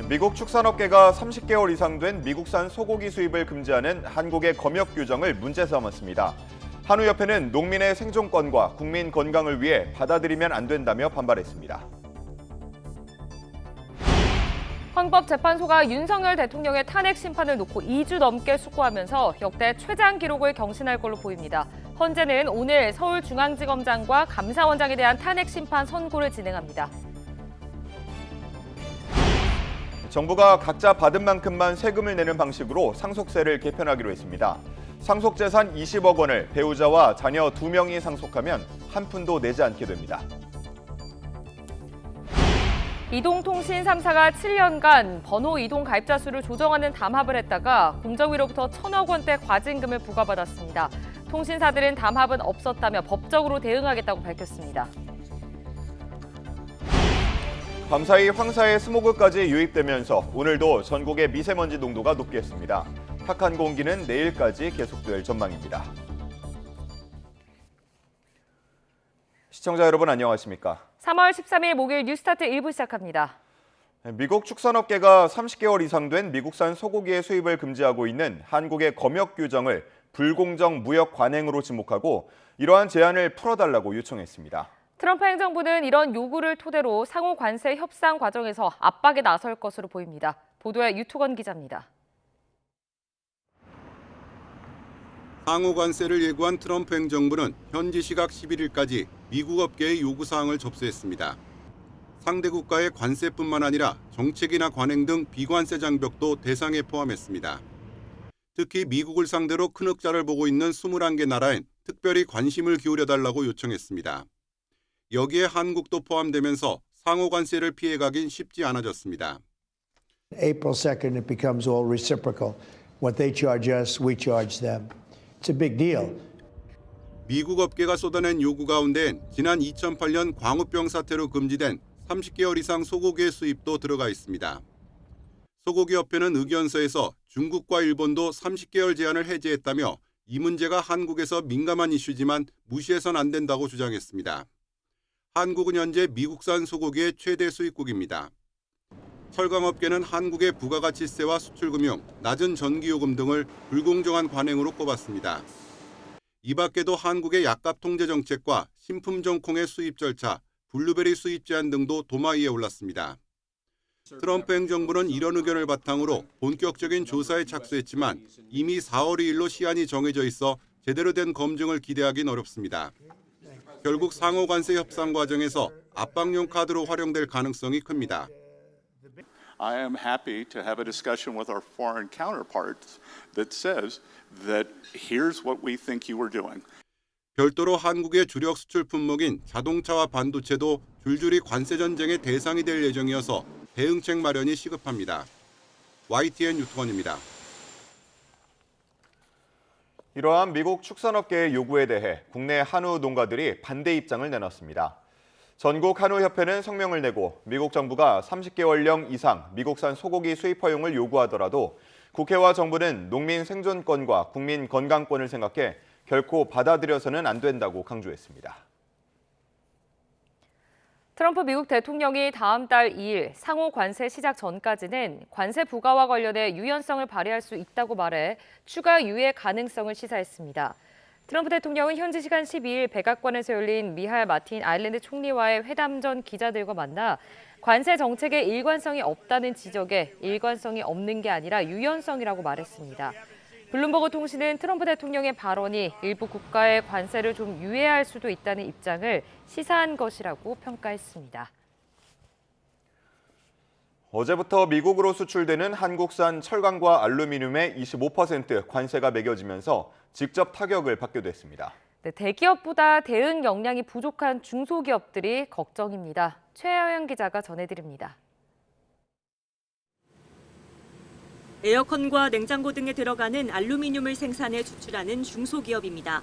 미국 축산업계가 30개월 이상 된 미국산 소고기 수입을 금지하는 한국의 검역 규정을 문제 삼았습니다. 한우협회는 농민의 생존권과 국민 건강을 위해 받아들이면 안 된다며 반발했습니다. 헌법재판소가 윤석열 대통령의 탄핵 심판을 놓고 2주 넘게 숙고하면서 역대 최장 기록을 경신할 걸로 보입니다. 헌재는 오늘 서울중앙지검장과 감사원장에 대한 탄핵 심판 선고를 진행합니다. 정부가 각자 받은 만큼만 세금을 내는 방식으로 상속세를 개편하기로 했습니다. 상속재산 20억 원을 배우자와 자녀 2명이 상속하면 한 푼도 내지 않게 됩니다. 이동통신 3사가 7년간 번호 이동 가입자 수를 조정하는 담합을 했다가 공정위로부터 1,000억 원대 과징금을 부과받았습니다. 통신사들은 담합은 없었다며 법적으로 대응하겠다고 밝혔습니다. 밤사이 황사의 스모그까지 유입되면서 오늘도 전국의 미세먼지 농도가 높겠습니다. 탁한 공기는 내일까지 계속될 전망입니다. 시청자 여러분 안녕하십니까? 3월 13일 목요일 뉴스타트 1부 시작합니다. 미국 축산업계가 30개월 이상 된 미국산 소고기의 수입을 금지하고 있는 한국의 검역 규정을 불공정 무역 관행으로 지목하고 이러한 제한을 풀어달라고 요청했습니다. 트럼프 행정부는 이런 요구를 토대로 상호 관세 협상 과정에서 압박에 나설 것으로 보입니다. 보도에 유투건 기자입니다. 상호 관세를 예고한 트럼프 행정부는 현지 시각 11일까지 미국 업계의 요구사항을 접수했습니다. 상대 국가의 관세뿐만 아니라 정책이나 관행 등 비관세 장벽도 대상에 포함했습니다. 특히 미국을 상대로 큰 흑자를 보고 있는 21개 나라엔 특별히 관심을 기울여달라고 요청했습니다. 여기에 한국도 포함되면서 상호 관세를 피해가긴 쉽지 않아졌습니다. April 2nd, it becomes all reciprocal. What they charge us, we charge them. It's a big deal. 미국 업계가 쏟아낸 요구 가운데엔 지난 2008년 광우병 사태로 금지된 30개월 이상 소고기의 수입도 들어가 있습니다. 소고기협회는 의견서에서 중국과 일본도 30개월 제한을 해제했다며 이 문제가 한국에서 민감한 이슈지만 무시해선 안 된다고 주장했습니다. 한국은 현재 미국산 소고기의 최대 수입국입니다. 철강업계는 한국의 부가가치세와 수출금융, 낮은 전기요금 등을 불공정한 관행으로 꼽았습니다. 이 밖에도 한국의 약값 통제 정책과 신품종콩의 수입 절차, 블루베리 수입 제한 등도 도마 위에 올랐습니다. 트럼프 행정부는 이런 의견을 바탕으로 본격적인 조사에 착수했지만 이미 4월 2일로 시한이 정해져 있어 제대로 된 검증을 기대하긴 어렵습니다. 결국 상호 관세 협상 과정에서 압박용 카드로 활용될 가능성이 큽니다. I am happy to have a discussion with our foreign counterparts that says that here's what we think you are doing. 별도로 한국의 주력 수출 품목인 자동차와 반도체도 줄줄이 관세 전쟁의 대상이 될 예정이어서 대응책 마련이 시급합니다. YTN 유투건입니다. 이러한 미국 축산업계의 요구에 대해 국내 한우 농가들이 반대 입장을 내놨습니다. 전국 한우협회는 성명을 내고 미국 정부가 30개월령 이상 미국산 소고기 수입 허용을 요구하더라도 국회와 정부는 농민 생존권과 국민 건강권을 생각해 결코 받아들여서는 안 된다고 강조했습니다. 트럼프 미국 대통령이 다음 달 2일 상호 관세 시작 전까지는 관세 부과와 관련해 유연성을 발휘할 수 있다고 말해 추가 유예 가능성을 시사했습니다. 트럼프 대통령은 현지 시간 12일 백악관에서 열린 미할 마틴 아일랜드 총리와의 회담 전 기자들과 만나 관세 정책에 일관성이 없다는 지적에 일관성이 없는 게 아니라 유연성이라고 말했습니다. 블룸버그 통신은 트럼프 대통령의 발언이 일부 국가의 관세를 좀 유예할 수도 있다는 입장을 시사한 것이라고 평가했습니다. 어제부터 미국으로 수출되는 한국산 철강과 알루미늄에 25% 관세가 매겨지면서 직접 타격을 받게 됐습니다. 네, 대기업보다 대응 역량이 부족한 중소기업들이 걱정입니다. 최하영 기자가 전해드립니다. 에어컨과 냉장고 등에 들어가는 알루미늄을 생산해 수출하는 중소기업입니다.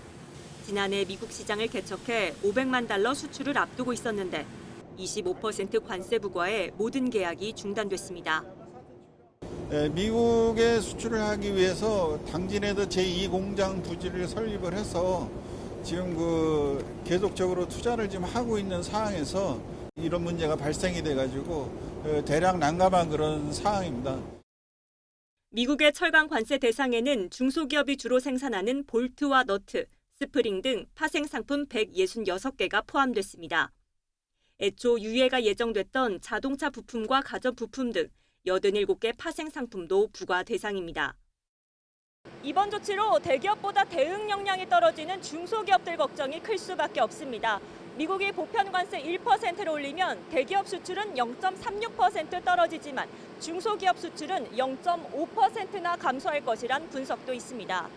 지난해 미국 시장을 개척해 $500만 수출을 앞두고 있었는데 25% 관세 부과에 모든 계약이 중단됐습니다. 미국에 수출을 하기 위해서 당진에도 제2공장 부지를 설립을 해서 지금 계속적으로 투자를 지금 하고 있는 상황에서 이런 문제가 발생이 돼가지고 대량 난감한 그런 상황입니다. 미국의 철강 관세 대상에는 중소기업이 주로 생산하는 볼트와 너트, 스프링 등 파생 상품 166개가 포함됐습니다. 애초 유예가 예정됐던 자동차 부품과 가전 부품 등 87개 파생 상품도 부과 대상입니다. 이번 조치로 대기업보다 대응 역량이 떨어지는 중소기업들 걱정이 클 수밖에 없습니다. 미국이 보편 관세 1%를 올리면 대기업 수출은 0.36% 떨어지지만 중소기업 수출은 0.5%나 감소할 것이란 분석도 있습니다.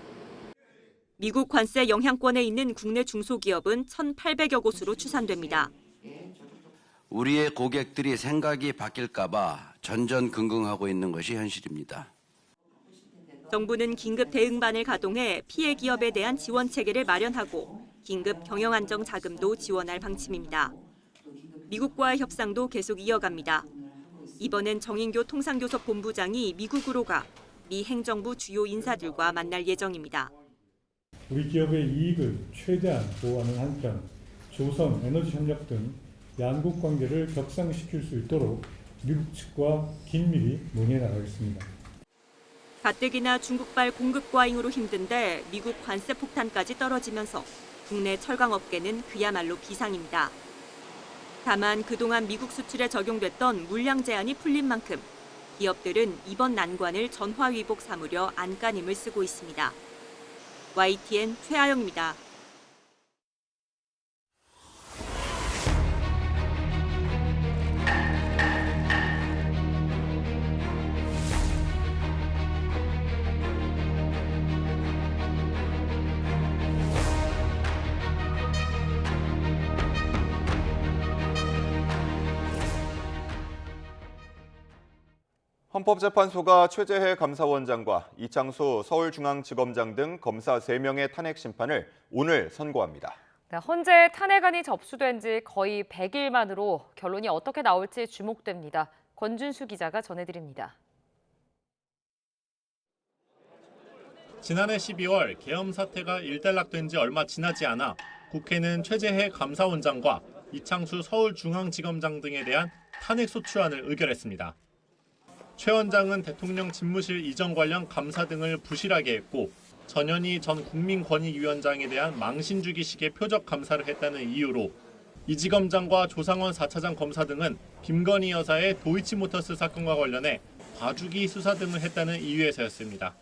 미국 관세 영향권에 있는 국내 중소기업은 1,800여 곳으로 추산됩니다. 우리의 고객들이 생각이 바뀔까 봐 전전긍긍하고 있는 것이 현실입니다. 정부는 긴급 대응반을 가동해 피해 기업에 대한 지원 체계를 마련하고 긴급 경영 안정 자금도 지원할 방침입니다. 미국과의 협상도 계속 이어갑니다. 이번엔 정인교 통상교섭 본부장이 미국으로 가 미 행정부 주요 인사들과 만날 예정입니다. 우리 기업의 이익을 최대한 보호하는 한편 조선, 에너지 협력 등 양국 관계를 격상시킬 수 있도록 미국 측과 긴밀히 논의해 나가겠습니다. 가뜩이나 중국발 공급 과잉으로 힘든데 미국 관세 폭탄까지 떨어지면서 국내 철강업계는 그야말로 비상입니다. 다만 그동안 미국 수출에 적용됐던 물량 제한이 풀린 만큼 기업들은 이번 난관을 전화위복 삼으려 안간힘을 쓰고 있습니다. YTN 최아영입니다. 헌법재판소가 최재해 감사원장과 이창수 서울중앙지검장 등 검사 3명의 탄핵 심판을 오늘 선고합니다. 네, 헌재 탄핵안이 접수된 지 거의 100일 만으로 결론이 어떻게 나올지 주목됩니다. 권준수 기자가 전해드립니다. 지난해 12월 계엄 사태가 일단락된 지 얼마 지나지 않아 국회는 최재해 감사원장과 이창수 서울중앙지검장 등에 대한 탄핵 소추안을 의결했습니다. 최 원장은 대통령 집무실 이전 관련 감사 등을 부실하게 했고 전현희 전 국민권익위원장에 대한 망신주기식의 표적 감사를 했다는 이유로 이 지검장과 조상원 4차장 검사 등은 김건희 여사의 도이치모터스 사건과 관련해 봐주기 수사 등을 했다는 이유에서였습니다.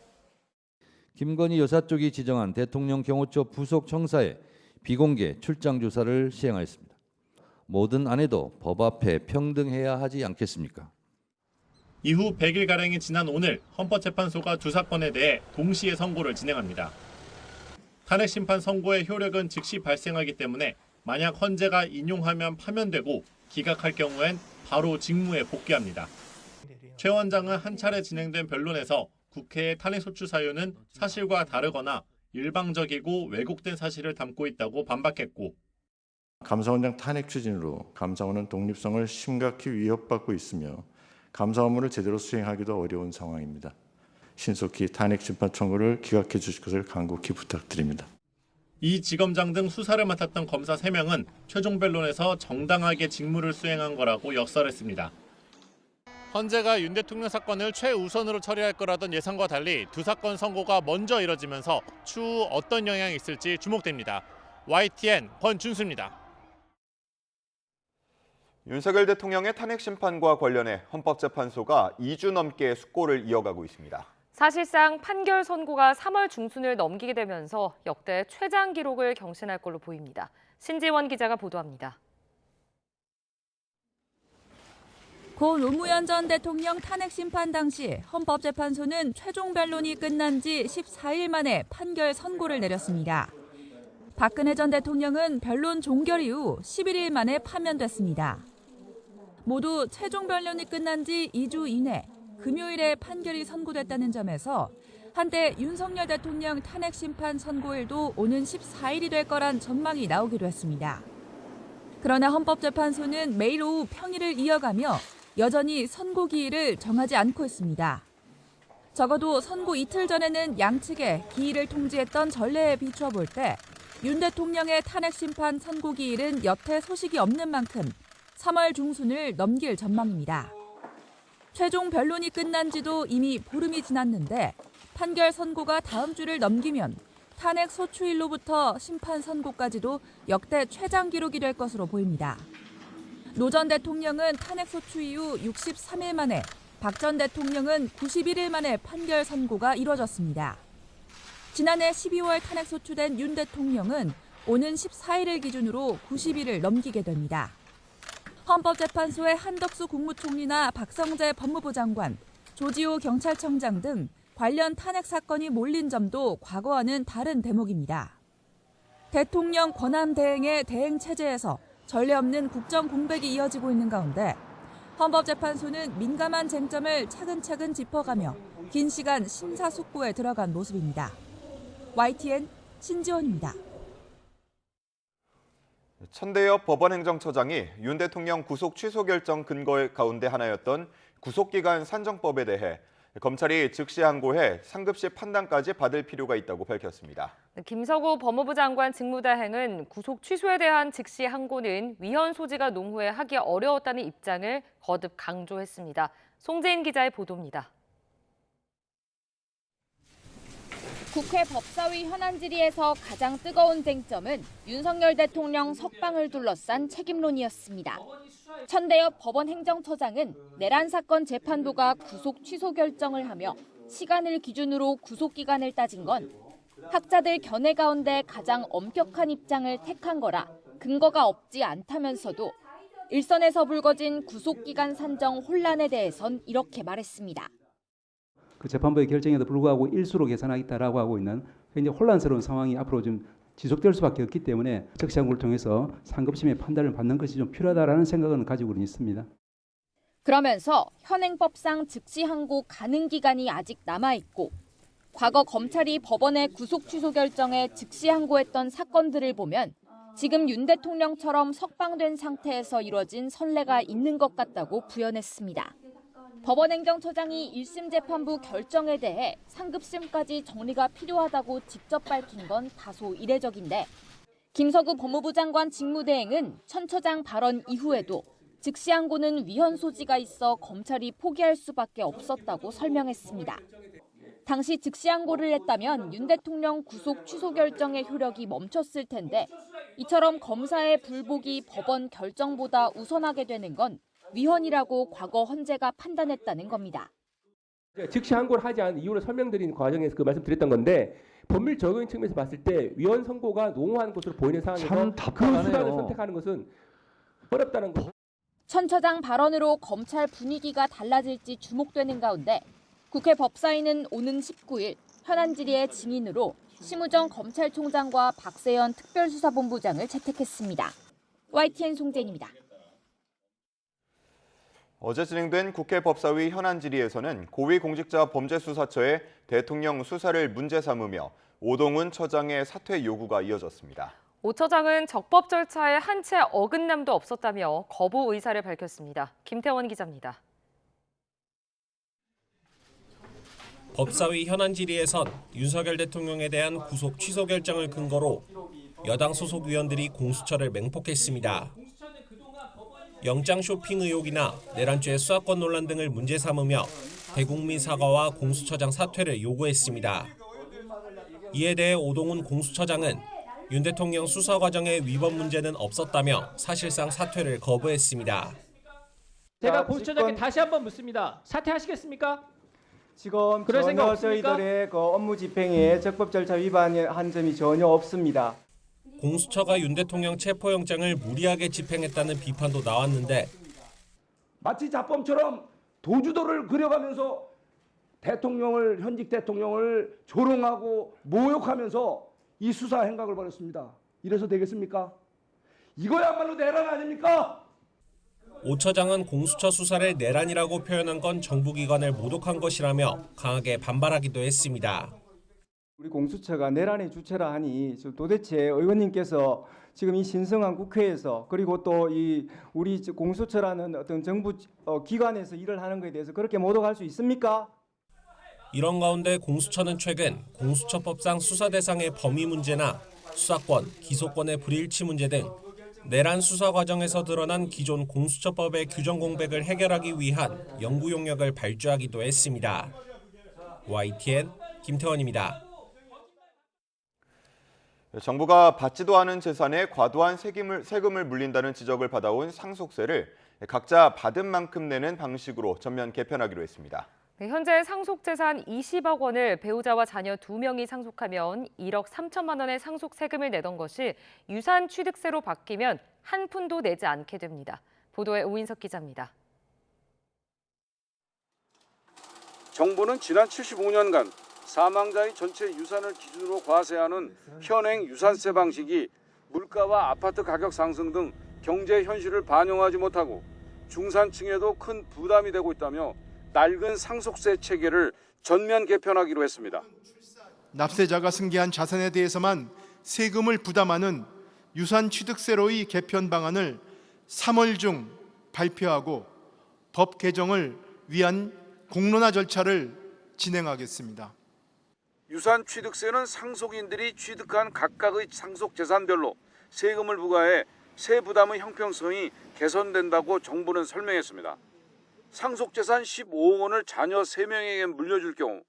김건희 여사 쪽이 지정한 대통령 경호처 부속 청사의 비공개 출장 조사를 시행하였습니다. 모든 아내도 법 앞에 평등해야 하지 않겠습니까? 이후 100일가량이 지난 오늘 헌법재판소가 두 사건에 대해 동시에 선고를 진행합니다. 탄핵심판 선고의 효력은 즉시 발생하기 때문에 만약 헌재가 인용하면 파면되고 기각할 경우엔 바로 직무에 복귀합니다. 최 원장은 한 차례 진행된 변론에서 국회의 탄핵소추 사유는 사실과 다르거나 일방적이고 왜곡된 사실을 담고 있다고 반박했고 감사원장 탄핵 추진으로 감사원은 독립성을 심각히 위협받고 있으며 감사 업무를 제대로 수행하기도 어려운 상황입니다. 신속히 탄핵 심판 청구를 기각해 주실 것을 간곡히 부탁드립니다. 이 지검장 등 수사를 맡았던 검사 3명은 최종 변론에서 정당하게 직무를 수행한 거라고 역설했습니다. 헌재가 윤 대통령 사건을 최우선으로 처리할 거라던 예상과 달리 두 사건 선고가 먼저 이뤄지면서 추후 어떤 영향이 있을지 주목됩니다. YTN 권준수입니다. 윤석열 대통령의 탄핵 심판과 관련해 헌법재판소가 2주 넘게 숙고를 이어가고 있습니다. 사실상 판결 선고가 3월 중순을 넘기게 되면서 역대 최장 기록을 경신할 걸로 보입니다. 신지원 기자가 보도합니다. 고 노무현 전 대통령 탄핵 심판 당시 헌법재판소는 최종 변론이 끝난 지 14일 만에 판결 선고를 내렸습니다. 박근혜 전 대통령은 변론 종결 이후 11일 만에 파면됐습니다. 모두 최종 변론이 끝난 지 2주 이내 금요일에 판결이 선고됐다는 점에서 한때 윤석열 대통령 탄핵 심판 선고일도 오는 14일이 될 거란 전망이 나오기도 했습니다. 그러나 헌법재판소는 매일 오후 평일을 이어가며 여전히 선고 기일을 정하지 않고 있습니다. 적어도 선고 이틀 전에는 양측에 기일을 통지했던 전례에 비추어 볼 때 윤 대통령의 탄핵 심판 선고 기일은 여태 소식이 없는 만큼 3월 중순을 넘길 전망입니다. 최종 변론이 끝난 지도 이미 보름이 지났는데 판결 선고가 다음 주를 넘기면 탄핵 소추일로부터 심판 선고까지도 역대 최장 기록이 될 것으로 보입니다. 노 전 대통령은 탄핵 소추 이후 63일 만에, 박 전 대통령은 91일 만에 판결 선고가 이뤄졌습니다. 지난해 12월 탄핵 소추된 윤 대통령은 오는 14일을 기준으로 90일을 넘기게 됩니다. 헌법재판소의 한덕수 국무총리나 박성재 법무부 장관, 조지호 경찰청장 등 관련 탄핵 사건이 몰린 점도 과거와는 다른 대목입니다. 대통령 권한 대행의 대행 체제에서 전례 없는 국정 공백이 이어지고 있는 가운데 헌법재판소는 민감한 쟁점을 차근차근 짚어가며 긴 시간 심사숙고에 들어간 모습입니다. YTN 신지원입니다. 천대엽 법원행정처장이 윤 대통령 구속 취소 결정 근거 가운데 하나였던 구속기간 산정법에 대해 검찰이 즉시 항고해 상급시 판단까지 받을 필요가 있다고 밝혔습니다. 김석우 법무부 장관 직무대행은 구속 취소에 대한 즉시 항고는 위헌 소지가 농후에 하기 어려웠다는 입장을 거듭 강조했습니다. 송재인 기자의 보도입니다. 국회 법사위 현안 질의에서 가장 뜨거운 쟁점은 윤석열 대통령 석방을 둘러싼 책임론이었습니다. 천대엽 법원 행정처장은 내란 사건 재판부가 구속 취소 결정을 하며 시간을 기준으로 구속 기간을 따진 건 학자들 견해 가운데 가장 엄격한 입장을 택한 거라 근거가 없지 않다면서도 일선에서 불거진 구속 기간 산정 혼란에 대해선 이렇게 말했습니다. 그 재판부의 결정에도 불구하고 일수로 계산하겠다라고 하고 있는 굉장히 혼란스러운 상황이 앞으로 좀 지속될 수밖에 없기 때문에 즉시 항고를 통해서 상급심의 판단을 받는 것이 좀 필요하다라는 생각은 가지고는 있습니다. 그러면서 현행법상 즉시 항고 가능 기간이 아직 남아있고 과거 검찰이 법원의 구속 취소 결정에 즉시 항고했던 사건들을 보면 지금 윤 대통령처럼 석방된 상태에서 이뤄진 선례가 있는 것 같다고 부연했습니다. 법원행정처장이 1심 재판부 결정에 대해 상급심까지 정리가 필요하다고 직접 밝힌 건 다소 이례적인데 김석우 법무부 장관 직무대행은 천 처장 발언 이후에도 즉시 항고는 위헌 소지가 있어 검찰이 포기할 수밖에 없었다고 설명했습니다. 당시 즉시 항고를 했다면 윤 대통령 구속 취소 결정의 효력이 멈췄을 텐데 이처럼 검사의 불복이 법원 결정보다 우선하게 되는 건 위헌이라고 과거 헌재가 판단했다는 겁니다. 즉시 항고를 하지 않은 이유를 설명드리는 과정에서 그 말씀드렸던 건데 법률 적용 측면에서 봤을 때 위헌 선고가 농후한 것으로 보이는 상황에서 그 수단을 선택하는 것은 어렵다는 것. 천 처장 발언으로 검찰 분위기가 달라질지 주목되는 가운데 국회 법사위는 오는 19일 현안 질의의 증인으로 심우정 검찰총장과 박세현 특별수사본부장을 채택했습니다. YTN 송재인입니다. 어제 진행된 국회 법사위 현안 질의에서는 고위공직자 범죄수사처의 대통령 수사를 문제 삼으며 오동훈 처장의 사퇴 요구가 이어졌습니다. 오 처장은 적법 절차에 한 채 어긋남도 없었다며 거부 의사를 밝혔습니다. 김태원 기자입니다. 법사위 현안 질의에선 윤석열 대통령에 대한 구속 취소 결정을 근거로 여당 소속 의원들이 공수처를 맹폭했습니다. 영장 쇼핑 의혹이나 내란죄 수사권 논란 등을 문제 삼으며 대국민 사과와 공수처장 사퇴를 요구했습니다. 이에 대해 오동훈 공수처장은 윤 대통령 수사 과정에 위법 문제는 없었다며 사실상 사퇴를 거부했습니다. 제가 공수처장께 다시 한번 묻습니다. 사퇴하시겠습니까? 지금 전혀 저희들의 그 업무 집행에 적법 절차 위반한 점이 전혀 없습니다. 공수처가 윤 대통령 체포영장을 무리하게 집행했다는 비판도 나왔는데 마치 자범처럼 도주도를 그려가면서 현직 대통령을 조롱하고 모욕하면서 이 수사 행각을 벌였습니다. 이래서 되겠습니까? 이거야말로 내란 아닙니까? 오 처장은 공수처 수사를 내란이라고 표현한 건 정부기관을 모독한 것이라며 강하게 반발하기도 했습니다. 우리 공수처가 내란의 주체라 하니 도대체 의원님께서 지금 이 신성한 국회에서 그리고 또 이 우리 공수처라는 어떤 정부 기관에서 일을 하는 것에 대해서 그렇게 모독할 수 있습니까? 이런 가운데 공수처는 최근 공수처법상 수사 대상의 범위 문제나 수사권, 기소권의 불일치 문제 등 내란 수사 과정에서 드러난 기존 공수처법의 규정 공백을 해결하기 위한 연구 용역을 발주하기도 했습니다. YTN 김태원입니다. 정부가 받지도 않은 재산에 과도한 세금을 물린다는 지적을 받아온 상속세를 각자 받은 만큼 내는 방식으로 전면 개편하기로 했습니다. 현재 상속재산 20억 원을 배우자와 자녀 2명이 상속하면 1억 3천만 원의 상속세금을 내던 것이 유산 취득세로 바뀌면 한 푼도 내지 않게 됩니다. 보도에 오인석 기자입니다. 정부는 지난 75년간 사망자의 전체 유산을 기준으로 과세하는 현행 유산세 방식이 물가와 아파트 가격 상승 등 경제 현실을 반영하지 못하고 중산층에도 큰 부담이 되고 있다며 낡은 상속세 체계를 전면 개편하기로 했습니다. 납세자가 승계한 자산에 대해서만 세금을 부담하는 유산 취득세로의 개편 방안을 3월 중 발표하고 법 개정을 위한 공론화 절차를 진행하겠습니다. 유산 취득세는 상속인들이 취득한 각각의 상속 재산별로 세금을 부과해 세 부담의 형평성이 개선된다고 정부는 설명했습니다. 상속재산 15억 원을 자녀 3명에게 물려줄 경우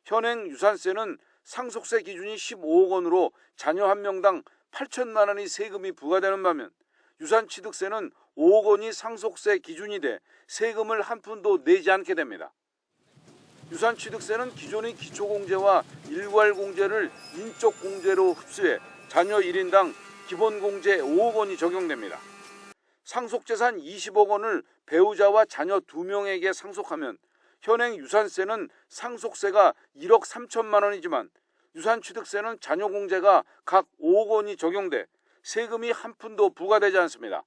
현행 유산세는 상속세 기준이 15억 원으로 자녀 1명당 8천만 원의 세금이 부과되는 반면 유산취득세는 5억 원이 상속세 기준이 돼 세금을 한 푼도 내지 않게 됩니다. 유산취득세는 기존의 기초공제와 일괄공제를 인적공제로 흡수해 자녀 1인당 기본공제 5억 원이 적용됩니다. 상속재산 20억 원을 배우자와 자녀 2명에게 상속하면 현행 유산세는 상속세가 1억 3천만 원이지만 유산취득세는 자녀 공제가 각 5억 원이 적용돼 세금이 한 푼도 부과되지 않습니다.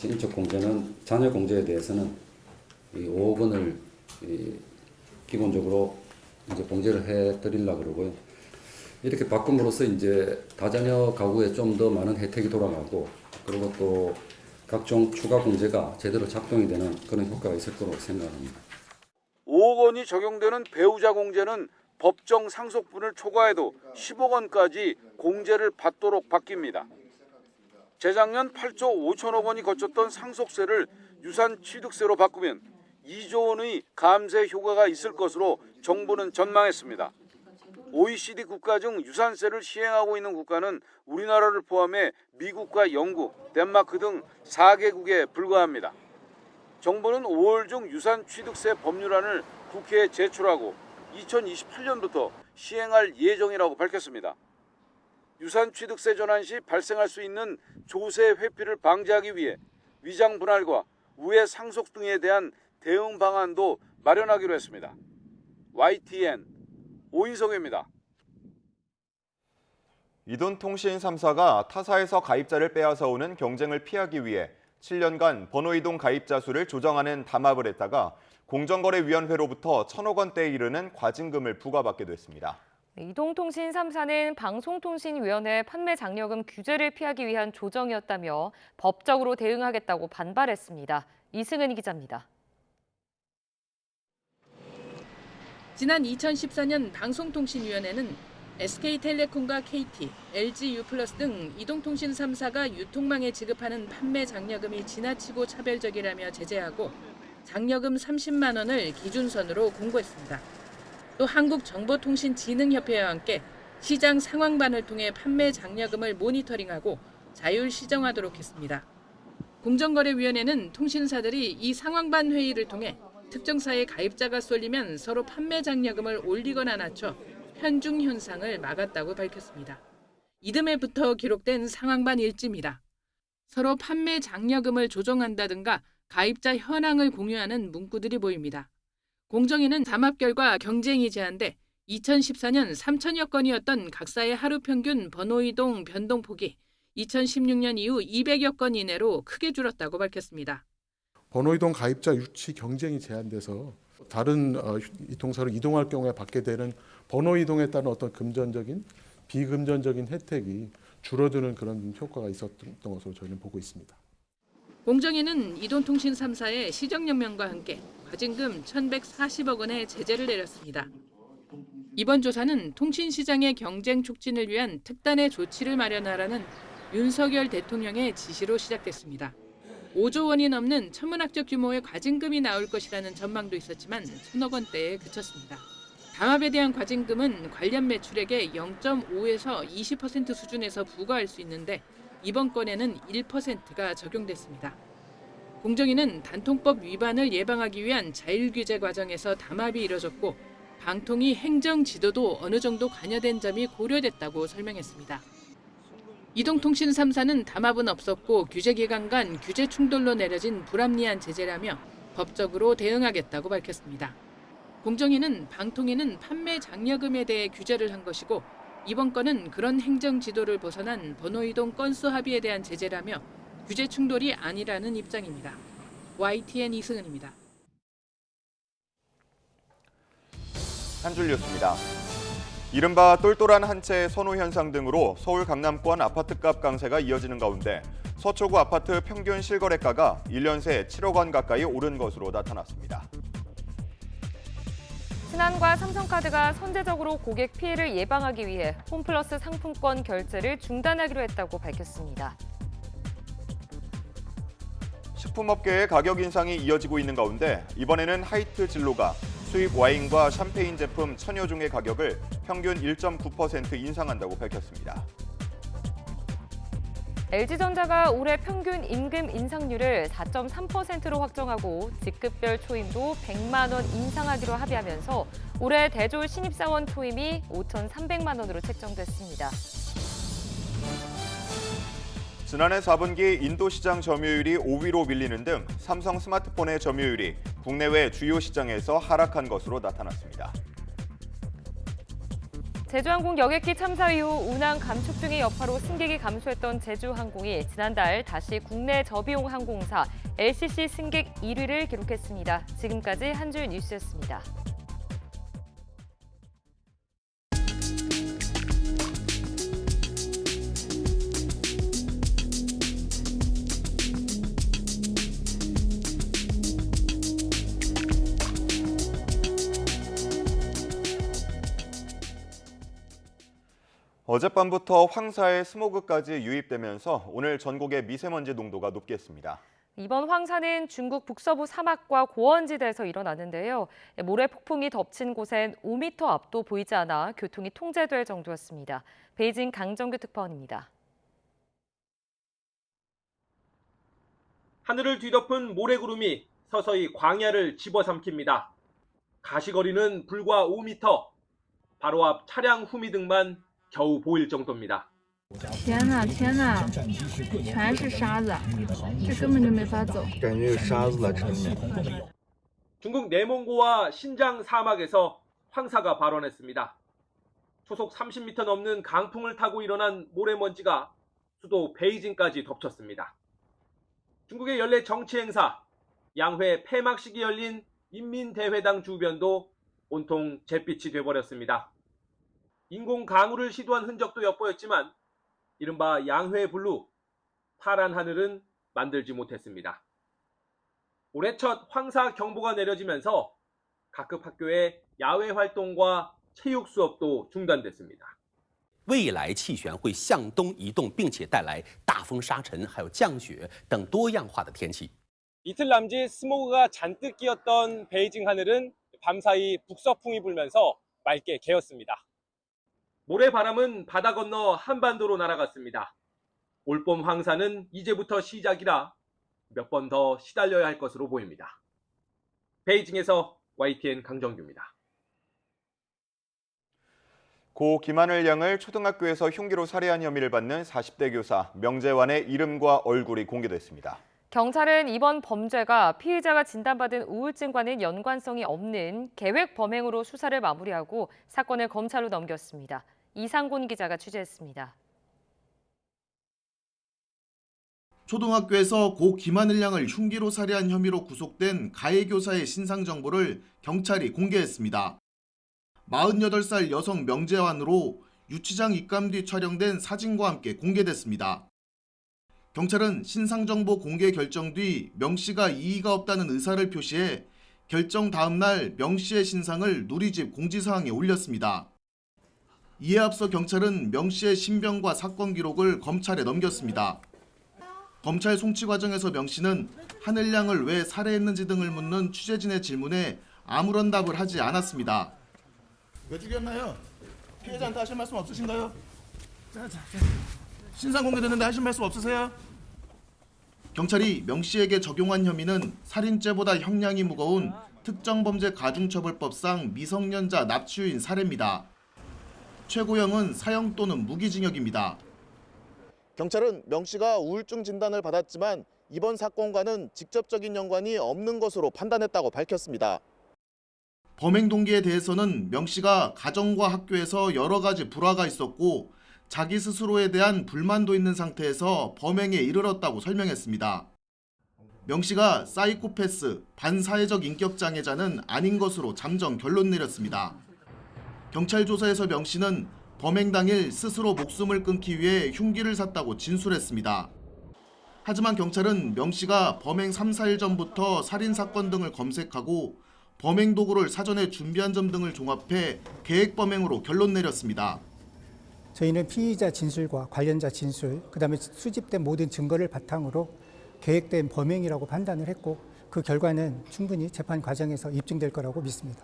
인적공제는 자녀 공제에 대해서는 5억 원을 기본적으로 이제 공제를 해드리려고 그러고요. 이렇게 바꿈으로써 이제 다자녀 가구에 좀 더 많은 혜택이 돌아가고 그리고 또 각종 추가 공제가 제대로 작동이 되는 그런 효과가 있을 거라고 생각합니다. 5억 원이 적용되는 배우자 공제는 법정 상속분을 초과해도 10억 원까지 공제를 받도록 바뀝니다. 재작년 8조 5천억 원이 거쳤던 상속세를 유산취득세로 바꾸면 2조 원의 감세 효과가 있을 것으로 정부는 전망했습니다. OECD 국가 중 유산세를 시행하고 있는 국가는 우리나라를 포함해 미국과 영국, 덴마크 등 4개국에 불과합니다. 정부는 5월 중 유산취득세 법률안을 국회에 제출하고 2028년부터 시행할 예정이라고 밝혔습니다. 유산취득세 전환 시 발생할 수 있는 조세 회피를 방지하기 위해 위장 분할과 우회 상속 등에 대한 대응 방안도 마련하기로 했습니다. YTN 오인석입니다. 이돈통신 3사가 타사에서 가입자를 빼앗아 오는 경쟁을 피하기 위해 7년간 번호이동 가입자 수를 조정하는 담합을 했다가 공정거래위원회로부터 1,000억 원대에 이르는 과징금을 부과받게 됐습니다. 이동통신 3사는 방송통신위원회 판매 장려금 규제를 피하기 위한 조정이었다며 법적으로 대응하겠다고 반발했습니다. 이승은 기자입니다. 지난 2014년 방송통신위원회는 SK텔레콤과 KT, LG U+ 등 이동통신 3사가 유통망에 지급하는 판매 장려금이 지나치고 차별적이라며 제재하고 장려금 30만 원을 기준선으로 공고했습니다. 또 한국정보통신진흥협회와 함께 시장 상황반을 통해 판매 장려금을 모니터링하고 자율 시정하도록 했습니다. 공정거래위원회는 통신사들이 이 상황반 회의를 통해 특정사의 가입자가 쏠리면 서로 판매 장려금을 올리거나 낮춰 편중 현상을 막았다고 밝혔습니다. 이듬해부터 기록된 상황반 일지입니다. 서로 판매 장려금을 조정한다든가 가입자 현황을 공유하는 문구들이 보입니다. 공정위는 담합 결과 경쟁이 제한돼 2014년 3천여 건이었던 각사의 하루 평균 번호이동 변동폭이 2016년 이후 200여 건 이내로 크게 줄었다고 밝혔습니다. 번호이동 가입자 유치 경쟁이 제한돼서 다른 이통사로 이동할 경우에 받게 되는 번호이동에 따른 어떤 금전적인 비금전적인 혜택이 줄어드는 그런 효과가 있었던 것으로 저희는 보고 있습니다. 공정위는 이동통신 3사의 시정연명과 함께 과징금 1,140억 원의 제재를 내렸습니다. 이번 조사는 통신시장의 경쟁 촉진을 위한 특단의 조치를 마련하라는 윤석열 대통령의 지시로 시작됐습니다. 5조 원이 넘는 천문학적 규모의 과징금이 나올 것이라는 전망도 있었지만 1,000억 원대에 그쳤습니다. 담합에 대한 과징금은 관련 매출액의 0.5에서 20% 수준에서 부과할 수 있는데 이번 건에는 1%가 적용됐습니다. 공정위는 단통법 위반을 예방하기 위한 자율규제 과정에서 담합이 이뤄졌고 방통위 행정 지도도 어느 정도 관여된 점이 고려됐다고 설명했습니다. 이동통신 3사는 담합은 없었고 규제기관 간 규제 충돌로 내려진 불합리한 제재라며 법적으로 대응하겠다고 밝혔습니다. 공정위는 방통위는 판매 장려금에 대해 규제를 한 것이고 이번 건은 그런 행정 지도를 벗어난 번호이동 건수 합의에 대한 제재라며 규제 충돌이 아니라는 입장입니다. YTN 이승은입니다. 한 줄 뉴스입니다. 이른바 똘똘한 한 채 선호 현상 등으로 서울 강남권 아파트값 강세가 이어지는 가운데 서초구 아파트 평균 실거래가가 1년 새 7억 원 가까이 오른 것으로 나타났습니다. 신한과 삼성카드가 선제적으로 고객 피해를 예방하기 위해 홈플러스 상품권 결제를 중단하기로 했다고 밝혔습니다. 식품업계의 가격 인상이 이어지고 있는 가운데 이번에는 하이트 진로가 수입 와인과 샴페인 제품 1000여 종의 가격을 평균 1.9% 인상한다고 밝혔습니다. LG전자가 올해 평균 임금 인상률을 4.3%로 확정하고 직급별 초임도 100만 원 인상하기로 합의하면서 올해 대졸 신입사원 초임이 5,300만 원으로 책정됐습니다. 지난해 4분기 인도 시장 점유율이 5위로 밀리는 등 삼성 스마트폰의 점유율이 국내외 주요 시장에서 하락한 것으로 나타났습니다. 제주항공 여객기 참사 이후 운항 감축 등의 여파로 승객이 감소했던 제주항공이 지난달 다시 국내 저비용 항공사 LCC 승객 1위를 기록했습니다. 지금까지 한 줄 뉴스였습니다. 어젯밤부터 황사에 스모그까지 유입되면서 오늘 전국의 미세먼지 농도가 높겠습니다. 이번 황사는 중국 북서부 사막과 고원지대에서 일어났는데요. 모래 폭풍이 덮친 곳엔 5m 앞도 보이지 않아 교통이 통제될 정도였습니다. 베이징 강정규 특파원입니다. 하늘을 뒤덮은 모래구름이 서서히 광야를 집어삼킵니다. 가시거리는 불과 5m, 바로 앞 차량 후미 등만 겨우 보일 정도입니다. 天呐天呐全是沙子这根本就没法走 중국 내몽고와 신장 사막에서 황사가 발원했습니다. 초속 30m 넘는 강풍을 타고 일어난 모래먼지가 수도 베이징까지 덮쳤습니다. 중국의 연례 정치 행사 양회 폐막식이 열린 인민대회당 주변도 온통 잿빛이 돼버렸습니다. 인공 강우를 시도한 흔적도 엿보였지만 이른바 양회 블루, 파란 하늘은 만들지 못했습니다. 올해 첫 황사 경보가 내려지면서 각급 학교의 야외 활동과 체육 수업도 중단됐습니다. 未来气旋会向东移动，并且带来大风、沙尘，还有降雪等多样化的天气。 이틀 남짓 스모그가 잔뜩 끼었던 베이징 하늘은 밤사이 북서풍이 불면서 맑게 개었습니다. 모래바람은 바다 건너 한반도로 날아갔습니다. 올봄 황사는 이제부터 시작이라 몇 번 더 시달려야 할 것으로 보입니다. 베이징에서 YTN 강정규입니다. 고 김하늘 양을 초등학교에서 흉기로 살해한 혐의를 받는 40대 교사 명재환의 이름과 얼굴이 공개됐습니다. 경찰은 이번 범죄가 피의자가 진단받은 우울증과는 연관성이 없는 계획 범행으로 수사를 마무리하고 사건을 검찰로 넘겼습니다. 이상곤 기자가 취재했습니다. 초등학교에서 고 김하늘 양을 흉기로 살해한 혐의로 구속된 가해 교사의 신상 정보를 경찰이 공개했습니다. 48살 여성 명재환으로 유치장 입감 뒤 촬영된 사진과 함께 공개됐습니다. 경찰은 신상 정보 공개 결정 뒤 명 씨가 이의가 없다는 의사를 표시해 결정 다음 날 명 씨의 신상을 누리집 공지사항에 올렸습니다. 이에 앞서 경찰은 명 씨의 신병과 사건 기록을 검찰에 넘겼습니다. 검찰 송치 과정에서 명 씨는 하늘양을 왜 살해했는지 등을 묻는 취재진의 질문에 아무런 답을 하지 않았습니다. 왜 죽였나요? 피해자한테 하실 말씀 없으신가요? 신상 공개되는데 하실 말씀 없으세요? 경찰이 명 씨에게 적용한 혐의는 살인죄보다 형량이 무거운 특정범죄 가중처벌법상 미성년자 납치유인 살해입니다. 최고형은 사형 또는 무기징역입니다. 경찰은 명 씨가 우울증 진단을 받았지만 이번 사건과는 직접적인 연관이 없는 것으로 판단했다고 밝혔습니다. 범행 동기에 대해서는 명 씨가 가정과 학교에서 여러 가지 불화가 있었고 자기 스스로에 대한 불만도 있는 상태에서 범행에 이르렀다고 설명했습니다. 명 씨가 사이코패스, 반사회적 인격장애자는 아닌 것으로 잠정 결론 내렸습니다. 경찰 조사에서 명 씨는 범행 당일 스스로 목숨을 끊기 위해 흉기를 샀다고 진술했습니다. 하지만 경찰은 명 씨가 범행 3, 4일 전부터 살인사건 등을 검색하고 범행 도구를 사전에 준비한 점 등을 종합해 계획 범행으로 결론 내렸습니다. 저희는 피의자 진술과 관련자 진술, 그다음에 수집된 모든 증거를 바탕으로 계획된 범행이라고 판단을 했고 그 결과는 충분히 재판 과정에서 입증될 거라고 믿습니다.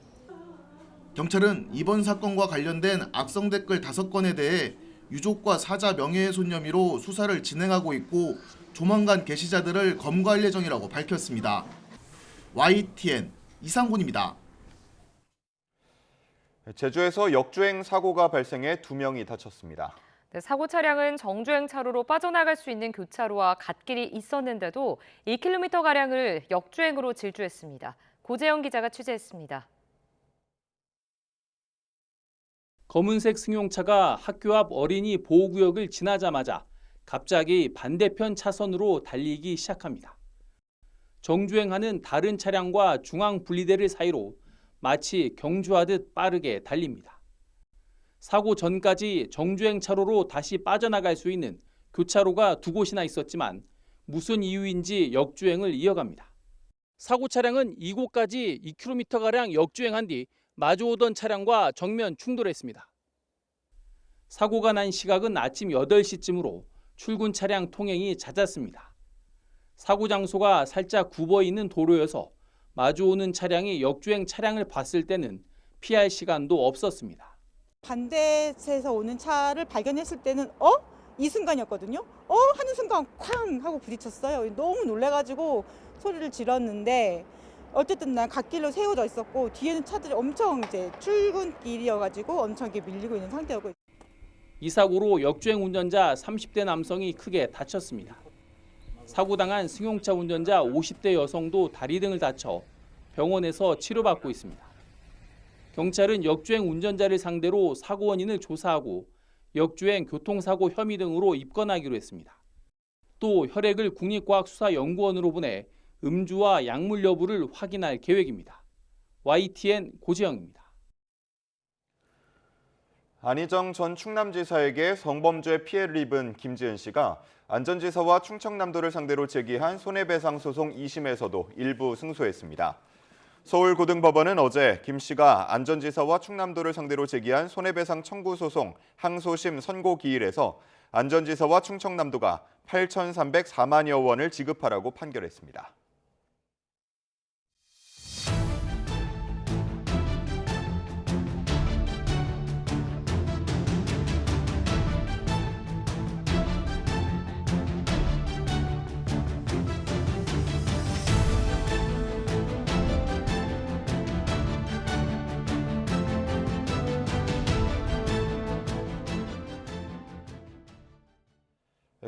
경찰은 이번 사건과 관련된 악성 댓글 5건에 대해 유족과 사자 명예훼손 혐의로 수사를 진행하고 있고 조만간 게시자들을 검거할 예정이라고 밝혔습니다. YTN 이상곤입니다. 제주에서 역주행 사고가 발생해 2명이 다쳤습니다. 네, 사고 차량은 정주행 차로로 빠져나갈 수 있는 교차로와 갓길이 있었는데도 2km가량을 역주행으로 질주했습니다. 고재영 기자가 취재했습니다. 검은색 승용차가 학교 앞 어린이 보호구역을 지나자마자 갑자기 반대편 차선으로 달리기 시작합니다. 정주행하는 다른 차량과 중앙 분리대를 사이로 마치 경주하듯 빠르게 달립니다. 사고 전까지 정주행 차로로 다시 빠져나갈 수 있는 교차로가 2곳이나 있었지만 무슨 이유인지 역주행을 이어갑니다. 사고 차량은 이곳까지 2km가량 역주행한 뒤 마주오던 차량과 정면 충돌했습니다. 사고가 난 시각은 아침 8시쯤으로 출근 차량 통행이 잦았습니다. 사고 장소가 살짝 굽어 있는 도로여서 마주오는 차량이 역주행 차량을 봤을 때는 피할 시간도 없었습니다. 반대에서 오는 차를 발견했을 때는 이 순간이었거든요. 하는 순간 쾅 하고 부딪혔어요. 너무 놀래가지고 소리를 질렀는데 어쨌든 난 갓길로 세워져 있었고 뒤에는 차들이 엄청 이제 출근길이어가지고 엄청 이렇게 밀리고 있는 상태였고. 이 사고로 역주행 운전자 30대 남성이 크게 다쳤습니다. 사고 당한 승용차 운전자 50대 여성도 다리 등을 다쳐 병원에서 치료받고 있습니다. 경찰은 역주행 운전자를 상대로 사고 원인을 조사하고 역주행 교통사고 혐의 등으로 입건하기로 했습니다. 또 혈액을 국립과학수사연구원으로 보내 음주와 약물 여부를 확인할 계획입니다. YTN 고재영입니다. 안희정 전 충남지사에게 성범죄 피해를 입은 김지은 씨가 안전지사와 충청남도를 상대로 제기한 손해배상 소송 2심에서도 일부 승소했습니다. 서울고등법원은 어제 김 씨가 안전지사와 충남도를 상대로 제기한 손해배상 청구 소송 항소심 선고 기일에서 안전지사와 충청남도가 8,304만여 원을 지급하라고 판결했습니다.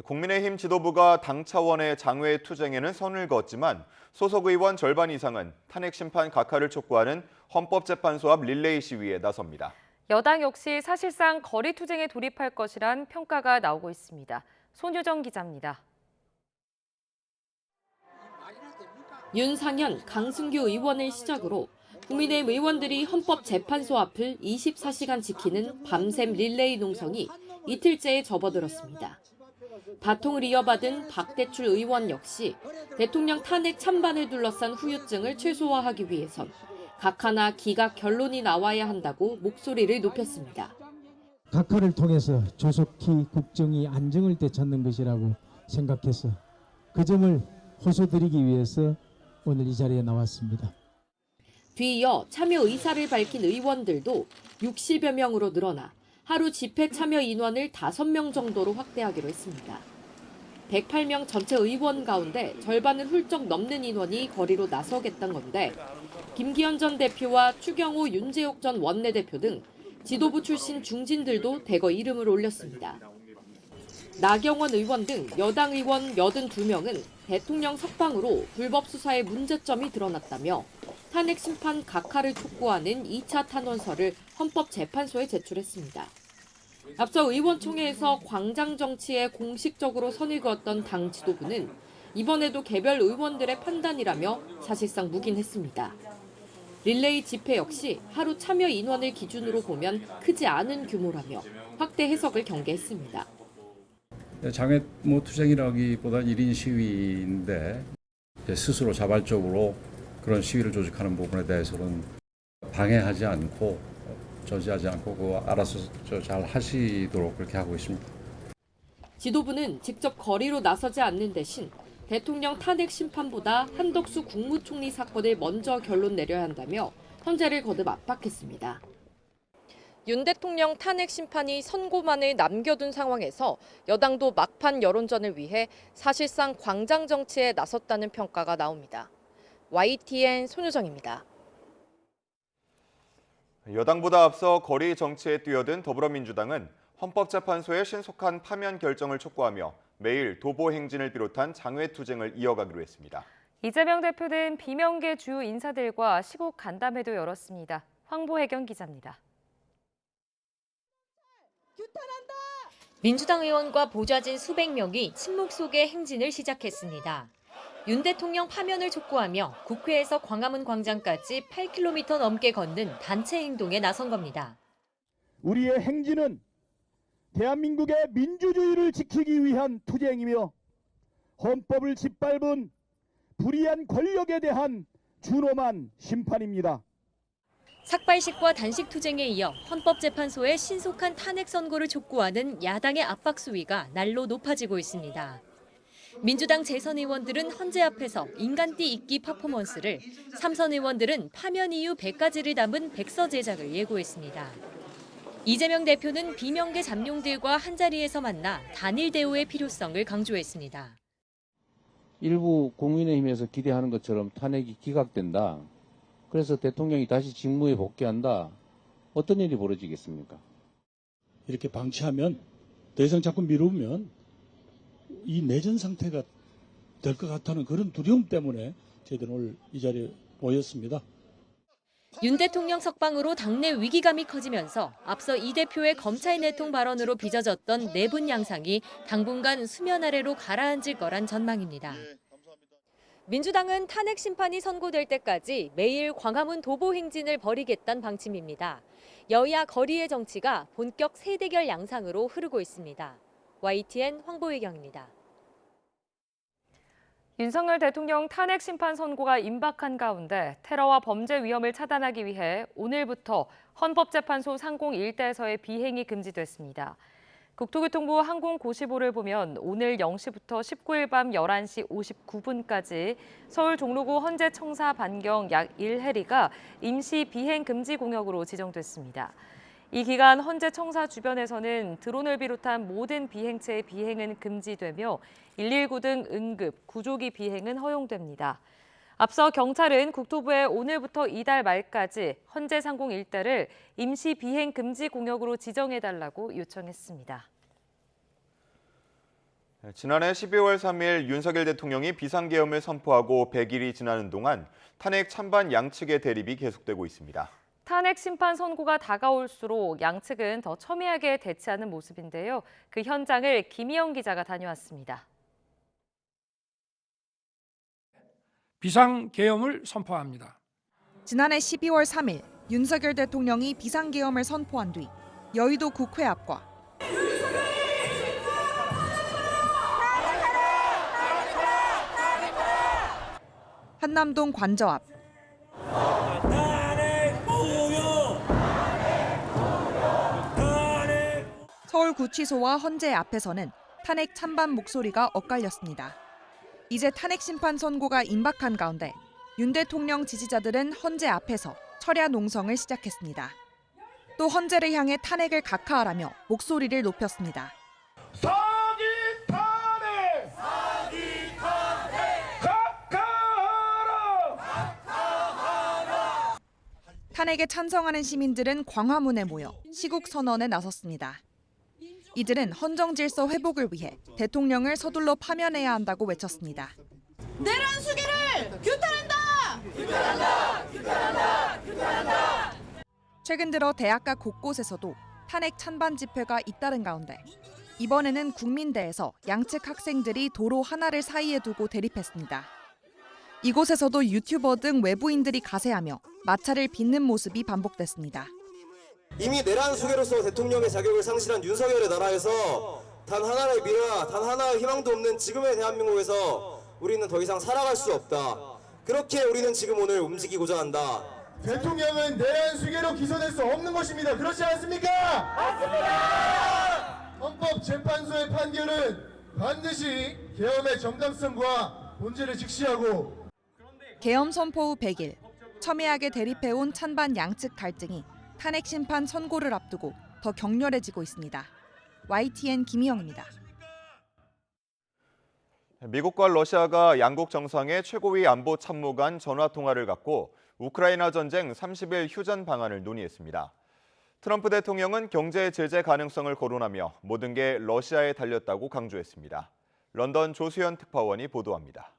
국민의힘 지도부가 당 차원의 장외 투쟁에는 선을 그었지만 소속 의원 절반 이상은 탄핵 심판 각하를 촉구하는 헌법재판소 앞 릴레이 시위에 나섭니다. 여당 역시 사실상 거리 투쟁에 돌입할 것이란 평가가 나오고 있습니다. 손유정 기자입니다. 윤상현, 강승규 의원을 시작으로 국민의힘 의원들이 헌법재판소 앞을 24시간 지키는 밤샘 릴레이 농성이 이틀째에 접어들었습니다. 바통을 이어받은 박대출 의원 역시 대통령 탄핵 찬반을 둘러싼 후유증을 최소화하기 위해선 각하나 기각 결론이 나와야 한다고 목소리를 높였습니다. 각하를 통해서 조속히 국정이 안정을 되찾는 것이라고 생각해서 그 점을 호소드리기 위해서 오늘 이 자리에 나왔습니다. 뒤이어 참여 의사를 밝힌 의원들도 60여 명으로 늘어나 하루 집회 참여 인원을 5명 정도로 확대하기로 했습니다. 108명 전체 의원 가운데 절반을 훌쩍 넘는 인원이 거리로 나서겠다는 건데 김기현 전 대표와 추경호, 윤재옥 전 원내대표 등 지도부 출신 중진들도 대거 이름을 올렸습니다. 나경원 의원 등 여당 의원 82명은 대통령 석방으로 불법 수사의 문제점이 드러났다며 탄핵 심판 각하를 촉구하는 2차 탄원서를 헌법재판소에 제출했습니다. 앞서 의원총회에서 광장 정치에 공식적으로 선을 그었던 당 지도부는 이번에도 개별 의원들의 판단이라며 사실상 묵인했습니다. 릴레이 집회 역시 하루 참여 인원을 기준으로 보면 크지 않은 규모라며 확대 해석을 경계했습니다. 장애 투쟁이라기보다 1인 시위인데 스스로 자발적으로 그런 시위를 조직하는 부분에 대해서는 방해하지 않고 저지하지 않고 그거 알아서 잘 하시도록 그렇게 하고 있습니다. 지도부는 직접 거리로 나서지 않는 대신 대통령 탄핵 심판보다 한덕수 국무총리 사건을 먼저 결론 내려야 한다며 헌재를 거듭 압박했습니다. 윤 대통령 탄핵 심판이 선고만을 남겨둔 상황에서 여당도 막판 여론전을 위해 사실상 광장 정치에 나섰다는 평가가 나옵니다. YTN 손유정입니다. 여당보다 앞서 거리 정치에 뛰어든 더불어민주당은 헌법재판소의 신속한 파면 결정을 촉구하며 매일 도보 행진을 비롯한 장외 투쟁을 이어가기로 했습니다. 이재명 대표 등 비명계 주요 인사들과 시국 간담회도 열었습니다. 황보혜경 기자입니다. 민주당 의원과 보좌진 수백 명이 침묵 속에 행진을 시작했습니다. 윤 대통령 파면을 촉구하며 국회에서 광화문 광장까지 8km 넘게 걷는 단체 행동에 나선 겁니다. 우리의 행진은 대한민국의 민주주의를 지키기 위한 투쟁이며 헌법을 짓밟은 불의한 권력에 대한 준엄한 심판입니다. 삭발식과 단식 투쟁에 이어 헌법재판소의 신속한 탄핵 선고를 촉구하는 야당의 압박 수위가 날로 높아지고 있습니다. 민주당 재선 의원들은 헌재 앞에서 인간띠 잇기 퍼포먼스를, 삼선 의원들은 파면 이유 100가지를 담은 백서 제작을 예고했습니다. 이재명 대표는 비명계 잠룡들과 한자리에서 만나 단일 대우의 필요성을 강조했습니다. 일부 국민의힘에서 기대하는 것처럼 탄핵이 기각된다. 그래서 대통령이 다시 직무에 복귀한다. 어떤 일이 벌어지겠습니까? 이렇게 방치하면 더 이상 자꾸 미루면 이 내전 상태가 될 것 같다는 그런 두려움 때문에 저희들은 오늘 이 자리에 모였습니다. 윤 대통령 석방으로 당내 위기감이 커지면서 앞서 이 대표의 검찰 내통 발언으로 빚어졌던 내분 양상이 당분간 수면 아래로 가라앉을 거란 전망입니다. 민주당은 탄핵 심판이 선고될 때까지 매일 광화문 도보 행진을 벌이겠다는 방침입니다. 여야 거리의 정치가 본격 세대결 양상으로 흐르고 있습니다. YTN 황보혜경입니다. 윤석열 대통령 탄핵 심판 선고가 임박한 가운데 테러와 범죄 위험을 차단하기 위해 오늘부터 헌법재판소 상공 일대에서의 비행이 금지됐습니다. 국토교통부 항공고시보를 보면 오늘 0시부터 19일 밤 11시 59분까지 서울 종로구 헌재 청사 반경 약 1해리가 임시 비행 금지 공역으로 지정됐습니다. 이 기간 헌재 청사 주변에서는 드론을 비롯한 모든 비행체의 비행은 금지되며 119 등 응급, 구조기 비행은 허용됩니다. 앞서 경찰은 국토부에 오늘부터 이달 말까지 헌재 상공 일대를 임시 비행 금지 공역으로 지정해달라고 요청했습니다. 지난해 12월 3일 윤석열 대통령이 비상계엄을 선포하고 100일이 지나는 동안 탄핵 찬반 양측의 대립이 계속되고 있습니다. 탄핵 심판 선고가 다가올수록 양측은 더 첨예하게 대치하는 모습인데요. 그 현장을 김희영 기자가 다녀왔습니다. 비상계엄을 선포합니다. 지난해 12월 3일 윤석열 대통령이 비상계엄을 선포한 뒤 여의도 국회 앞과 한남동 관저 앞 서울 구치소와 헌재 앞에서는 탄핵 찬반 목소리가 엇갈렸습니다. 이제 탄핵 심판 선고가 임박한 가운데 윤 대통령 지지자들은 헌재 앞에서 철야 농성을 시작했습니다. 또 헌재를 향해 탄핵을 각하하라며 목소리를 높였습니다. 사기 탄핵! 사기 탄핵! 각하하라! 각하하라! 탄핵에 찬성하는 시민들은 광화문에 모여 시국 선언에 나섰습니다. 이들은 헌정 질서 회복을 위해 대통령을 서둘러 파면해야 한다고 외쳤습니다. 내란 수계를 규탄한다! 규탄한다! 규탄한다! 규탄한다! 최근 들어 대학가 곳곳에서도 탄핵 찬반 집회가 잇따른 가운데 이번에는 국민대에서 양측 학생들이 도로 하나를 사이에 두고 대립했습니다. 이곳에서도 유튜버 등 외부인들이 가세하며 마찰을 빚는 모습이 반복됐습니다. 이미 내란 수괴로서 대통령의 자격을 상실한 윤석열의 나라에서 단 하나의 미래와 단 하나의 희망도 없는 지금의 대한민국에서 우리는 더 이상 살아갈 수 없다. 그렇게 우리는 지금 오늘 움직이고자 한다. 대통령은 내란 수괴로 기소될 수 없는 것입니다. 그렇지 않습니까? 맞습니다. 헌법재판소의 판결은 반드시 계엄의 정당성과 본질을 직시하고 계엄 선포 후 100일, 첨예하게 대립해온 찬반 양측 갈등이 탄핵 심판 선고를 앞두고 더 격렬해지고 있습니다. YTN 김희영입니다. 미국과 러시아가 양국 정상의 최고위 안보 참모간 전화 통화를 갖고 우크라이나 전쟁 30일 휴전 방안을 논의했습니다. 트럼프 대통령은 경제 제재 가능성을 거론하며 모든 게 러시아에 달렸다고 강조했습니다. 런던 조수현 특파원이 보도합니다.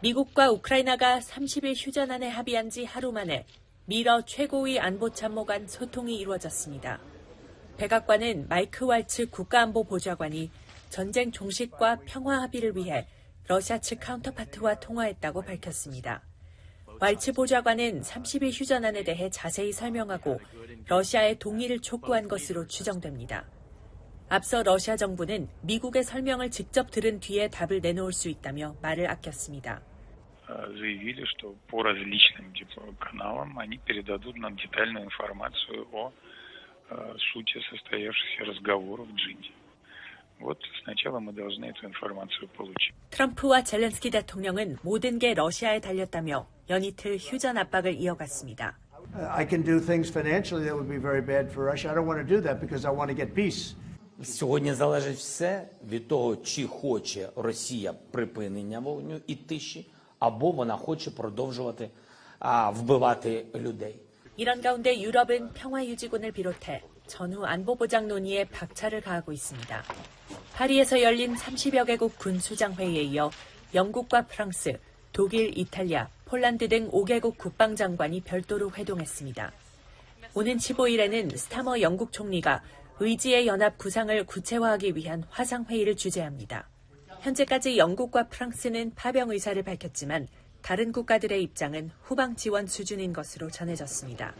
미국과 우크라이나가 30일 휴전안에 합의한 지 하루 만에 미러 최고위 안보참모 간 소통이 이루어졌습니다. 백악관은 마이크 왈츠 국가안보보좌관이 전쟁 종식과 평화 합의를 위해 러시아 측 카운터파트와 통화했다고 밝혔습니다. 왈츠 보좌관은 30일 휴전안에 대해 자세히 설명하고 러시아의 동의를 촉구한 것으로 추정됩니다. 앞서 러시아 정부는 미국의 설명을 직접 들은 뒤에 답을 내놓을 수 있다며 말을 아꼈습니다. заявили, что по различным каналам они передадут нам детальную информацию о сути состоявшихся разговоров в Джине. Вот сначала мы должны эту информацию получить. 트럼프와 젤렌스키 대통령은 모든 게 러시아에 달렸다며 연이틀 휴전 압박을 이어갔습니다. I can do things financially that would be very bad for Russia. I don't want to do that because I want to get peace. Сьогодні залежить все від того, чи хоче Росія припинення вогню і тиші, або вона хоче продовжувати вбивати людей. 이런 가운데 유럽은 평화유지군을 비롯해 전후 안보보장 논의에 박차를 가하고 있습니다. 파리에서 열린 30여 개국 군수장회의에 이어 영국과 프랑스, 독일, 이탈리아, 폴란드 등 5개국 국방장관이 별도로 회동했습니다. 오는 15일에는 스타머 영국 총리가 의지의 연합 구상을 구체화하기 위한 화상회의를 주재합니다. 현재까지 영국과 프랑스는 파병 의사를 밝혔지만 다른 국가들의 입장은 후방 지원 수준인 것으로 전해졌습니다.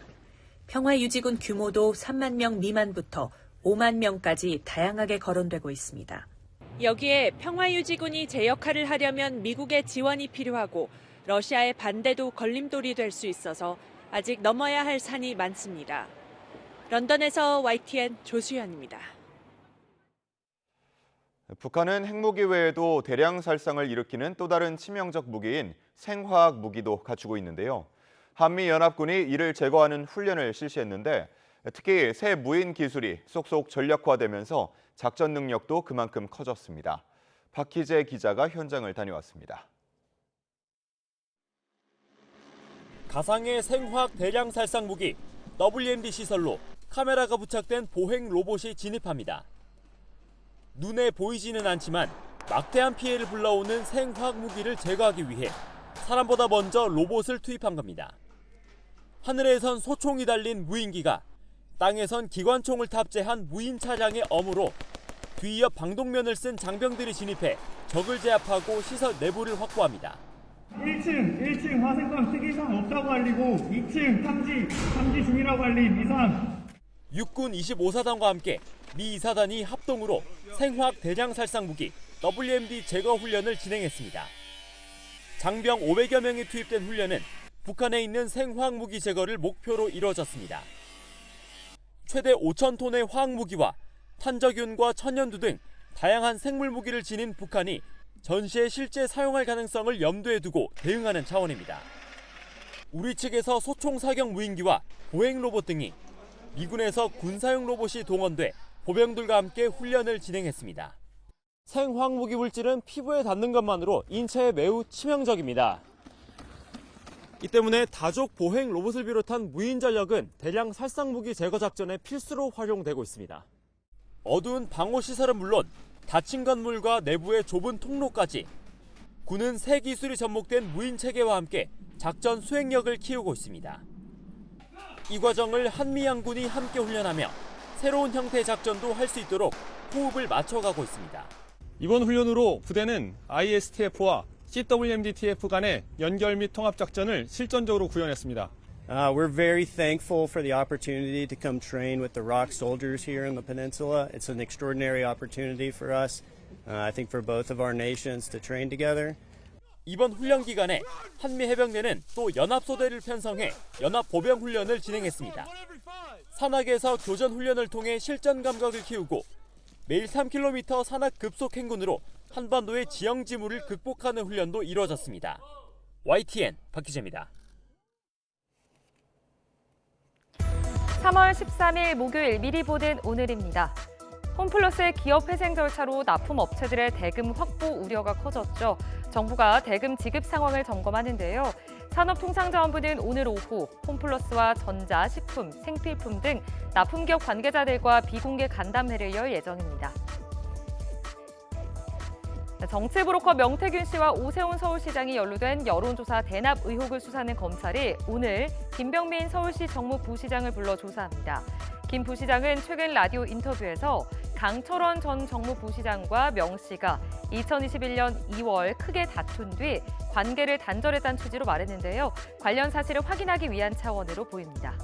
평화유지군 규모도 3만 명 미만부터 5만 명까지 다양하게 거론되고 있습니다. 여기에 평화유지군이 제 역할을 하려면 미국의 지원이 필요하고 러시아의 반대도 걸림돌이 될 수 있어서 아직 넘어야 할 산이 많습니다. 런던에서 YTN 조수현입니다. 북한은 핵무기 외에도 대량 살상을 일으키는 또 다른 치명적 무기인 생화학 무기도 갖추고 있는데요. 한미연합군이 이를 제거하는 훈련을 실시했는데 특히 새 무인 기술이 쏙쏙 전략화되면서 작전 능력도 그만큼 커졌습니다. 박희재 기자가 현장을 다녀왔습니다. 가상의 생화학 대량 살상 무기 WMD 시설로 카메라가 부착된 보행 로봇이 진입합니다. 눈에 보이지는 않지만 막대한 피해를 불러오는 생화학 무기를 제거하기 위해 사람보다 먼저 로봇을 투입한 겁니다. 하늘에선 소총이 달린 무인기가 땅에선 기관총을 탑재한 무인 차량의 어무로 뒤이어 방독면을 쓴 장병들이 진입해 적을 제압하고 시설 내부를 확보합니다. 1층 화생방 특이 이상 없다고 알리고 2층 탐지 중이라고 알림 이상. 육군 25사단과 함께 미 2사단이 합동으로 생화학 대량 살상 무기 WMD 제거 훈련을 진행했습니다. 장병 500여 명이 투입된 훈련은 북한에 있는 생화학 무기 제거를 목표로 이루어졌습니다. 최대 5,000톤의 화학무기와 탄저균과 천연두 등 다양한 생물 무기를 지닌 북한이 전시에 실제 사용할 가능성을 염두에 두고 대응하는 차원입니다. 우리 측에서 소총 사격 무인기와 보행 로봇 등이, 미군에서 군사용 로봇이 동원돼 보병들과 함께 훈련을 진행했습니다. 생화학무기 물질은 피부에 닿는 것만으로 인체에 매우 치명적입니다. 이 때문에 다족 보행 로봇을 비롯한 무인 전력은 대량 살상무기 제거 작전에 필수로 활용되고 있습니다. 어두운 방호 시설은 물론 닫힌 건물과 내부의 좁은 통로까지 군은 새 기술이 접목된 무인 체계와 함께 작전 수행력을 키우고 있습니다. 이 과정을 한미 양군이 함께 훈련하며 새로운 형태의 작전도 할 수 있도록 호흡을 맞춰가고 있습니다. 이번 훈련으로 부대는 ISTF와 CWMDTF 간의 연결 및 통합 작전을 실전적으로 구현했습니다. We're very thankful for the opportunity to come train with the ROK soldiers here in the peninsula. It's an extraordinary opportunity for us, I think for both of our nations to train together. 이번 훈련 기간에 한미 해병대는 또 연합소대를 편성해 연합보병 훈련을 진행했습니다. 산악에서 교전 훈련을 통해 실전 감각을 키우고 매일 3km 산악 급속 행군으로 한반도의 지형 지물을 극복하는 훈련도 이루어졌습니다. YTN 박희재입니다. 3월 13일 목요일 미리 보는 오늘입니다. 홈플러스의 기업 회생 절차로 납품업체들의 대금 확보 우려가 커졌죠. 정부가 대금 지급 상황을 점검하는데요. 산업통상자원부는 오늘 오후 홈플러스와 전자, 식품, 생필품 등 납품기업 관계자들과 비공개 간담회를 열 예정입니다. 정치 브로커 명태균 씨와 오세훈 서울시장이 연루된 여론조사 대납 의혹을 수사하는 검찰이 오늘 김병민 서울시 정무부시장을 불러 조사합니다. 김 부시장은 최근 라디오 인터뷰에서 강철원 전 정무부시장과 명 씨가 2021년 2월 크게 다툰 뒤 관계를 단절했다는 취지로 말했는데요. 관련 사실을 확인하기 위한 차원으로 보입니다.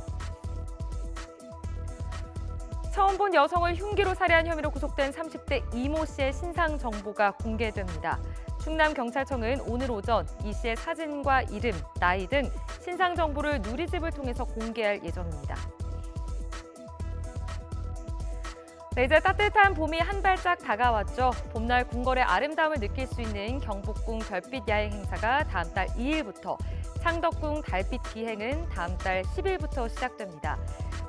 처음 본 여성을 흉기로 살해한 혐의로 구속된 30대 이모 씨의 신상 정보가 공개됩니다. 충남경찰청은 오늘 오전 이 씨의 사진과 이름, 나이 등 신상 정보를 누리집을 통해서 공개할 예정입니다. 네, 이제 따뜻한 봄이 한 발짝 다가왔죠. 봄날 궁궐의 아름다움을 느낄 수 있는 경복궁 별빛 야행 행사가 다음 달 2일부터, 창덕궁 달빛 기행은 다음 달 10일부터 시작됩니다.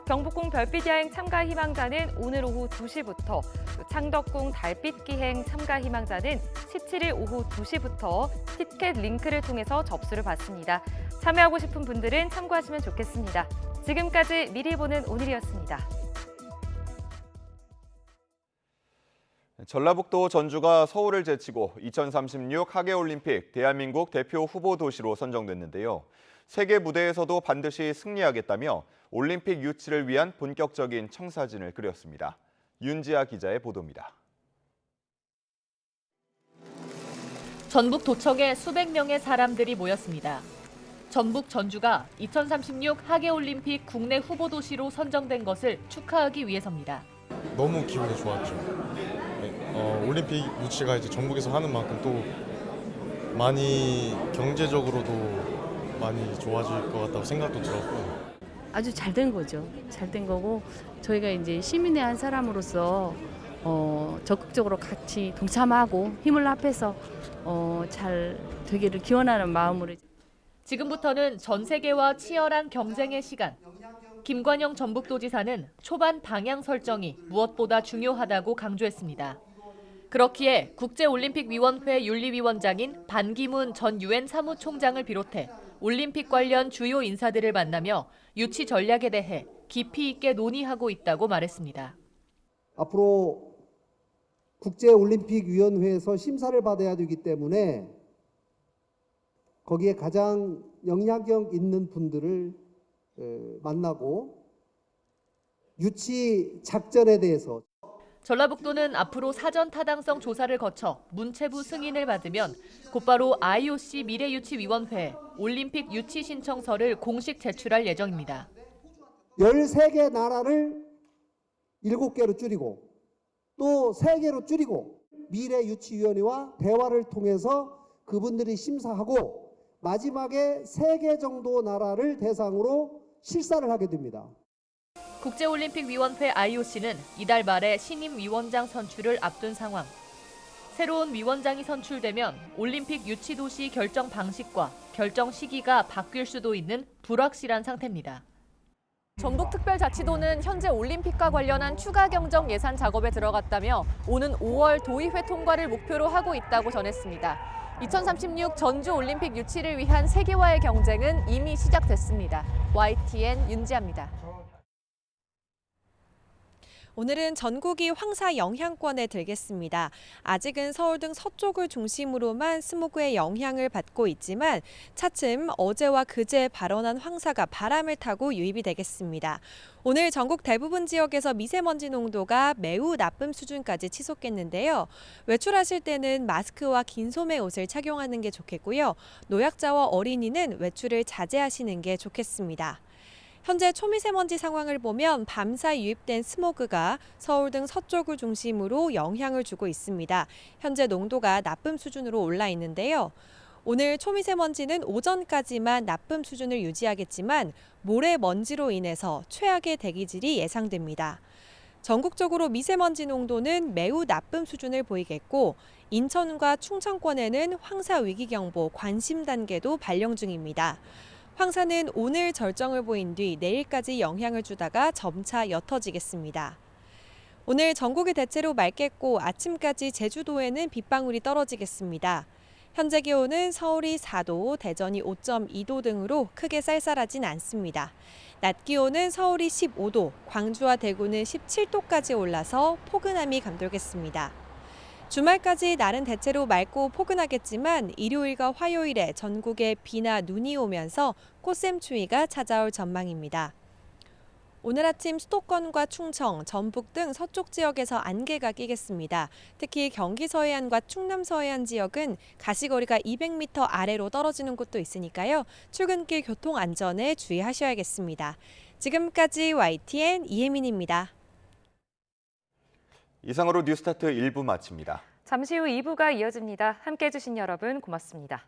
경복궁 별빛 야행 참가 희망자는 오늘 오후 2시부터, 창덕궁 달빛 기행 참가 희망자는 17일 오후 2시부터 티켓 링크를 통해서 접수를 받습니다. 참여하고 싶은 분들은 참고하시면 좋겠습니다. 지금까지 미리 보는 오늘이었습니다. 전라북도 전주가 서울을 제치고 2036 하계올림픽 대한민국 대표 후보 도시로 선정됐는데요. 세계 무대에서도 반드시 승리하겠다며 올림픽 유치를 위한 본격적인 청사진을 그렸습니다. 윤지아 기자의 보도입니다. 전북 도청에 수백 명의 사람들이 모였습니다. 전북 전주가 2036 하계올림픽 국내 후보 도시로 선정된 것을 축하하기 위해서입니다. 너무 기분이 좋았죠. 올림픽 유치가 이제 전북에서 하는 만큼 또 많이 경제적으로도 많이 좋아질 것 같다고 생각도 들었고. 아주 잘 된 거죠. 잘 된 거고 저희가 이제 시민의 한 사람으로서 적극적으로 같이 동참하고 힘을 합해서 잘 되기를 기원하는 마음으로. 지금부터는 전 세계와 치열한 경쟁의 시간. 김관영 전북도지사는 초반 방향 설정이 무엇보다 중요하다고 강조했습니다. 그렇기에 국제올림픽위원회 윤리위원장인 반기문 전 유엔 사무총장을 비롯해 올림픽 관련 주요 인사들을 만나며 유치 전략에 대해 깊이 있게 논의하고 있다고 말했습니다. 앞으로 국제올림픽위원회에서 심사를 받아야 되기 때문에 거기에 가장 영향력 있는 분들을 만나고 유치 작전에 대해서. 전라북도는 앞으로 사전 타당성 조사를 거쳐 문체부 승인을 받으면 곧바로 IOC 미래유치위원회에 올림픽 유치 신청서를 공식 제출할 예정입니다. 13개 나라를 7개로 줄이고 또 3개로 줄이고 미래유치위원회와 대화를 통해서 그분들이 심사하고 마지막에 3개 정도 나라를 대상으로 실사를 하게 됩니다. 국제올림픽위원회 IOC는 이달 말에 신임 위원장 선출을 앞둔 상황. 새로운 위원장이 선출되면 올림픽 유치 도시 결정 방식과 결정 시기가 바뀔 수도 있는 불확실한 상태입니다. 전북특별자치도는 현재 올림픽과 관련한 추가 경정 예산 작업에 들어갔다며 오는 5월 도의회 통과를 목표로 하고 있다고 전했습니다. 2036 전주 올림픽 유치를 위한 세계와의 경쟁은 이미 시작됐습니다. YTN 윤지아입니다. 오늘은 전국이 황사 영향권에 들겠습니다. 아직은 서울 등 서쪽을 중심으로만 스모그의 영향을 받고 있지만 차츰 어제와 그제 발원한 황사가 바람을 타고 유입이 되겠습니다. 오늘 전국 대부분 지역에서 미세먼지 농도가 매우 나쁨 수준까지 치솟겠는데요. 외출하실 때는 마스크와 긴 소매 옷을 착용하는 게 좋겠고요. 노약자와 어린이는 외출을 자제하시는 게 좋겠습니다. 현재 초미세먼지 상황을 보면 밤사이 유입된 스모그가 서울 등 서쪽을 중심으로 영향을 주고 있습니다. 현재 농도가 나쁨 수준으로 올라 있는데요. 오늘 초미세먼지는 오전까지만 나쁨 수준을 유지하겠지만 모래먼지로 인해서 최악의 대기질이 예상됩니다. 전국적으로 미세먼지 농도는 매우 나쁨 수준을 보이겠고 인천과 충청권에는 황사위기경보 관심 단계도 발령 중입니다. 황사는 오늘 절정을 보인 뒤 내일까지 영향을 주다가 점차 옅어지겠습니다. 오늘 전국이 대체로 맑겠고 아침까지 제주도에는 빗방울이 떨어지겠습니다. 현재 기온은 서울이 4도, 대전이 5.2도 등으로 크게 쌀쌀하진 않습니다. 낮 기온은 서울이 15도, 광주와 대구는 17도까지 올라서 포근함이 감돌겠습니다. 주말까지 날은 대체로 맑고 포근하겠지만 일요일과 화요일에 전국에 비나 눈이 오면서 꽃샘추위가 찾아올 전망입니다. 오늘 아침 수도권과 충청, 전북 등 서쪽 지역에서 안개가 끼겠습니다. 특히 경기 서해안과 충남 서해안 지역은 가시거리가 200m 아래로 떨어지는 곳도 있으니까요. 출근길 교통 안전에 주의하셔야겠습니다. 지금까지 YTN 이혜민입니다. 이상으로 뉴스타트 1부 마칩니다. 잠시 후 2부가 이어집니다. 함께해 주신 여러분 고맙습니다.